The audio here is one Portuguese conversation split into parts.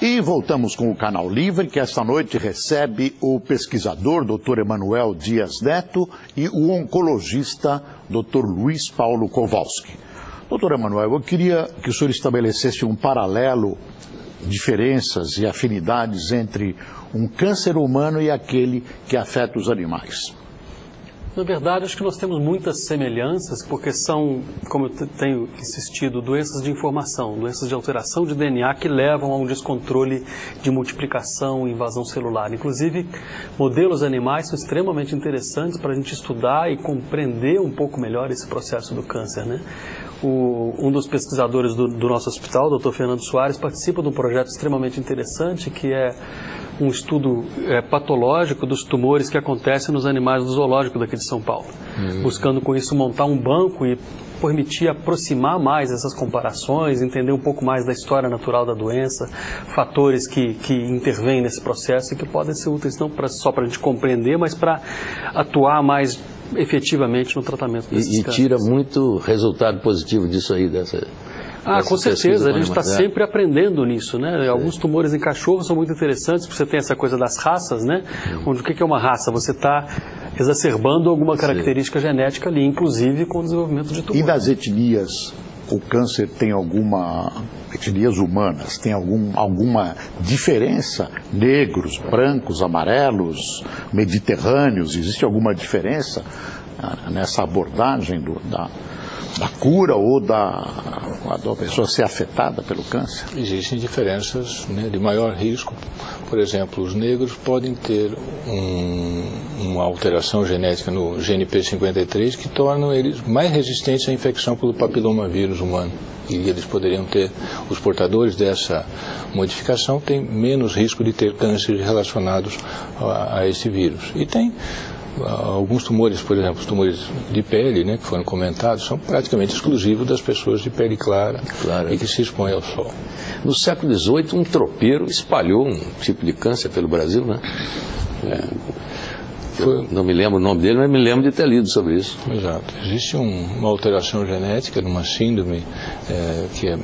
E voltamos com o Canal Livre, que esta noite recebe o pesquisador Dr. Emanuel Dias Neto e o oncologista Dr. Luiz Paulo Kowalski. Dr. Emanuel, eu queria que o senhor estabelecesse um paralelo, diferenças e afinidades entre um câncer humano e aquele que afeta os animais. Na verdade, acho que nós temos muitas semelhanças, porque são, como eu tenho insistido, doenças de informação, doenças de alteração de DNA que levam a um descontrole de multiplicação e invasão celular. Inclusive, modelos animais são extremamente interessantes para a gente estudar e compreender um pouco melhor esse processo do câncer, né? Um dos pesquisadores do nosso hospital, o Dr. Fernando Soares, participa de um projeto extremamente interessante, que é um estudo patológico dos tumores que acontecem nos animais do zoológico daqui de São Paulo, buscando com isso montar um banco e permitir aproximar mais essas comparações, entender um pouco mais da história natural da doença, fatores que intervêm nesse processo e que podem ser úteis não só para a gente compreender, mas para atuar mais efetivamente no tratamento desses casos. E tira muito resultado positivo disso aí, com certeza, a gente está sempre aprendendo nisso, né? Alguns tumores em cachorro são muito interessantes, porque você tem essa coisa das raças, né? Onde o que é uma raça? Você está exacerbando alguma característica genética ali, inclusive com o desenvolvimento de tumores. E das etnias, o câncer tem etnias humanas, tem alguma diferença? Negros, brancos, amarelos, mediterrâneos, existe alguma diferença nessa abordagem da cura ou da pessoa ser afetada pelo câncer? Existem diferenças, né, de maior risco. Por exemplo, os negros podem ter uma alteração genética no gene P53 que tornam eles mais resistentes à infecção pelo papilomavírus humano. E eles poderiam ter, os portadores dessa modificação têm menos risco de ter cânceres relacionados a esse vírus. E tem alguns tumores, por exemplo, os tumores de pele, né, que foram comentados, são praticamente exclusivos das pessoas de pele clara e que se expõem ao sol. No século XVIII, um tropeiro espalhou um tipo de câncer pelo Brasil, né? Não me lembro o nome dele, mas me lembro de ter lido sobre isso. Exato. Existe uma alteração genética numa síndrome que é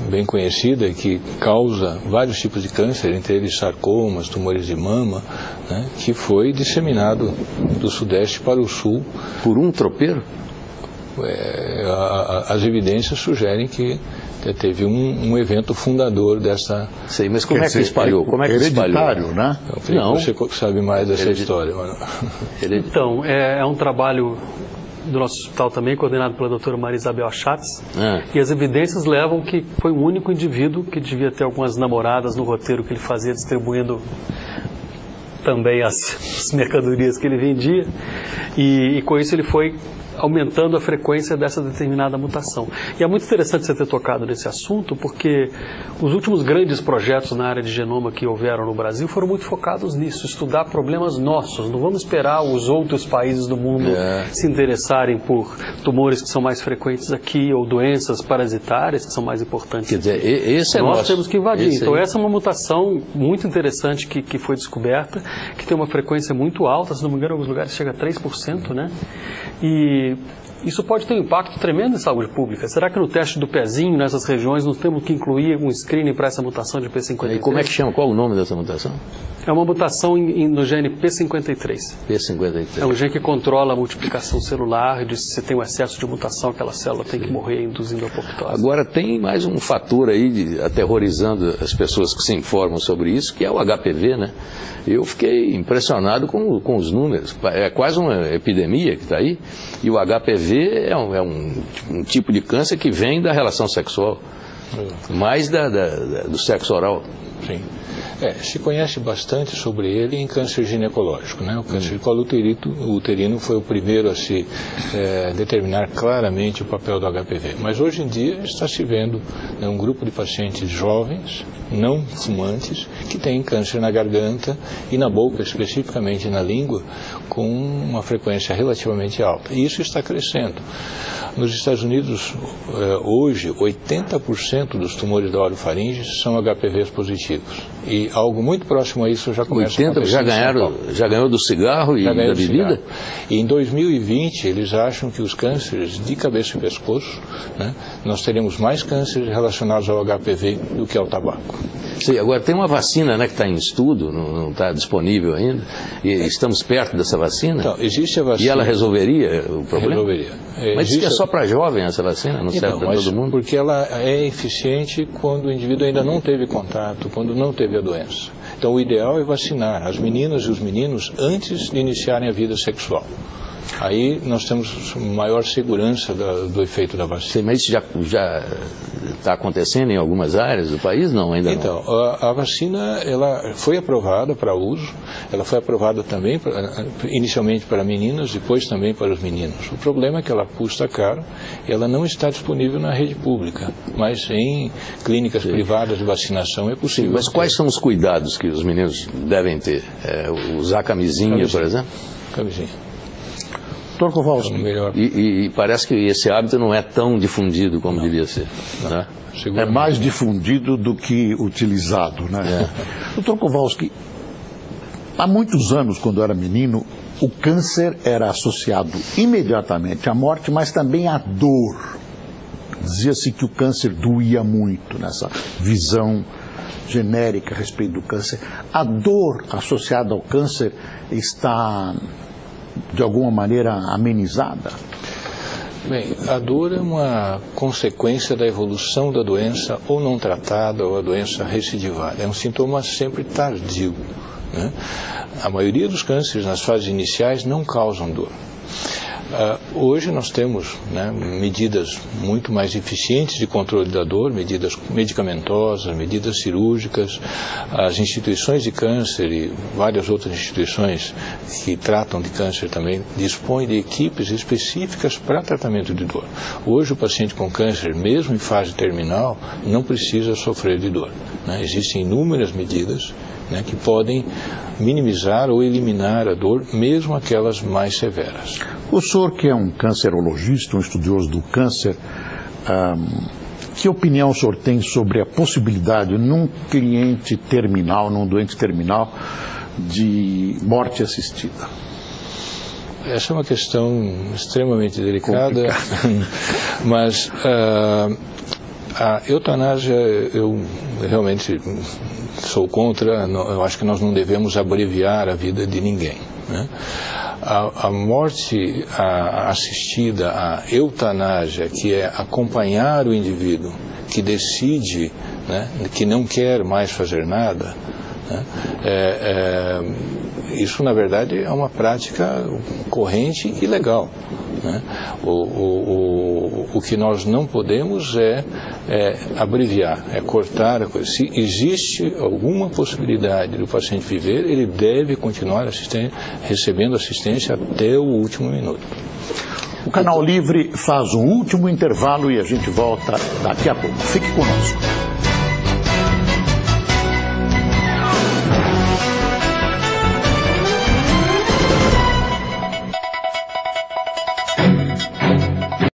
bem conhecida e que causa vários tipos de câncer, entre eles sarcomas, tumores de mama, né, que foi disseminado do sudeste para o sul. Por um tropeiro? As evidências sugerem que teve um evento fundador dessa... Sei, mas como é que espalhou? Como é que hereditário, espalhou? né? Não. Você sabe mais dessa história. Então, é um trabalho do nosso hospital também, coordenado pela doutora Maria Isabel Achatz, e as evidências levam que foi um único indivíduo que devia ter algumas namoradas no roteiro que ele fazia, distribuindo também as mercadorias que ele vendia, e com isso ele foi aumentando a frequência dessa determinada mutação. E é muito interessante você ter tocado nesse assunto, porque os últimos grandes projetos na área de genoma que houveram no Brasil foram muito focados nisso, estudar problemas nossos. Não vamos esperar os outros países do mundo se interessarem por tumores que são mais frequentes aqui, ou doenças parasitárias que são mais importantes. Quer dizer, esse é Nós temos que invadir. Então essa é uma mutação muito interessante que foi descoberta, que tem uma frequência muito alta, se não me engano, em alguns lugares chega a 3%, né? E isso pode ter um impacto tremendo em saúde pública. Será que no teste do pezinho, nessas regiões, nós temos que incluir um screening para essa mutação de P53? E como é que chama? Qual o nome dessa mutação? É uma mutação no gene P53. P53. É um gene que controla a multiplicação celular, de se tem um excesso de mutação, aquela célula tem que morrer induzindo a apoptose. Agora tem mais um fator aí aterrorizando as pessoas que se informam sobre isso, que é o HPV, né? Eu fiquei impressionado com os números. É quase uma epidemia que está aí. E o HPV é um tipo de câncer que vem da relação sexual, mais do sexo oral. Sim. Se conhece bastante sobre ele em câncer ginecológico, né? O câncer de colo uterino foi o primeiro a se determinar claramente o papel do HPV. Mas hoje em dia está se vendo, né, um grupo de pacientes jovens, não fumantes, que têm câncer na garganta e na boca, especificamente na língua, com uma frequência relativamente alta. E isso está crescendo. Nos Estados Unidos, hoje, 80% dos tumores da orofaringe são HPVs positivos. E algo muito próximo a isso já começa a acontecer. Já ganhou do cigarro e da bebida? E em 2020, eles acham que os cânceres de cabeça e pescoço, né, nós teremos mais cânceres relacionados ao HPV do que ao tabaco. Sim, agora tem uma vacina, né, que está em estudo, não está disponível ainda, e estamos perto dessa vacina? Então, existe a vacina... E ela resolveria o problema? Resolveria. Mas diz que é só para jovem essa vacina, não serve para todo mundo? Porque ela é eficiente quando o indivíduo ainda não teve contato, quando não teve a doença. Então o ideal é vacinar as meninas e os meninos antes de iniciarem a vida sexual. Aí nós temos maior segurança do efeito da vacina. Sim, mas isso já está acontecendo em algumas áreas do país? Não, ainda não. Então, a vacina ela foi aprovada para uso, ela foi aprovada também, inicialmente para meninas, depois também para os meninos. O problema é que ela custa caro e ela não está disponível na rede pública, mas em clínicas privadas de vacinação é possível. Sim, mas quais são os cuidados que os meninos devem ter? Usar camisinha, por exemplo? Camisinha. Dr. Kowalski. E parece que esse hábito não é tão difundido como devia ser. Né? É mais difundido do que utilizado, né? Dr. Kowalski, há muitos anos, quando eu era menino, o câncer era associado imediatamente à morte, mas também à dor. Dizia-se que o câncer doía muito, nessa visão genérica a respeito do câncer. A dor associada ao câncer está, de alguma maneira, amenizada? Bem, a dor é uma consequência da evolução da doença ou não tratada ou a doença recidivada. É um sintoma sempre tardio, né? A maioria dos cânceres nas fases iniciais não causam dor. Hoje nós temos, né, medidas muito mais eficientes de controle da dor, medidas medicamentosas, medidas cirúrgicas. As instituições de câncer e várias outras instituições que tratam de câncer também dispõem de equipes específicas para tratamento de dor. Hoje o paciente com câncer, mesmo em fase terminal, não precisa sofrer de dor, né? Existem inúmeras medidas, né, que podem minimizar ou eliminar a dor, mesmo aquelas mais severas. O senhor, que é um cancerologista, um estudioso do câncer, que opinião o senhor tem sobre a possibilidade, num cliente terminal, num doente terminal, de morte assistida? Essa é uma questão extremamente delicada, mas a eutanásia, eu realmente sou contra. Eu acho que nós não devemos abreviar a vida de ninguém, né? A morte assistida, a eutanásia, que é acompanhar o indivíduo que decide, né, que não quer mais fazer nada, né, isso na verdade é uma prática corrente e legal, né? O que nós não podemos é abreviar, é cortar a coisa. Se existe alguma possibilidade do paciente viver, ele deve continuar recebendo assistência até o último minuto. O Canal Livre faz um último intervalo e a gente volta daqui a pouco. Fique conosco.